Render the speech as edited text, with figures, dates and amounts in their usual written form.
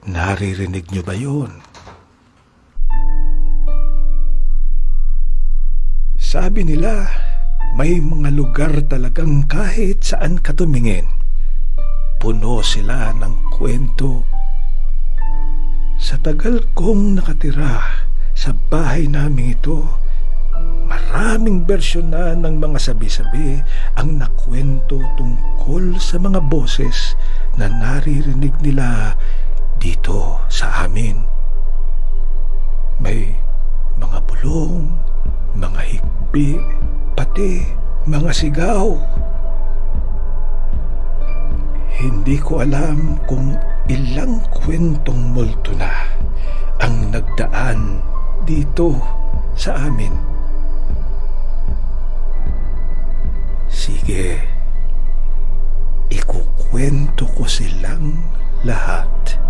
Naririnig niyo ba yun? Sabi nila, may mga lugar talagang kahit saan ka tumingin, puno sila ng kwento. Sa tagal kong nakatira sa bahay namin ito, maraming bersyon na ng mga sabi-sabi ang nakwento tungkol sa mga boses na naririnig nila dito sa amin. May mga bulong, mga higbi, pati mga sigaw. Hindi ko alam kung ilang kwentong multo na ang nagdaan dito sa amin. Sige, ikukwento ko silang lahat.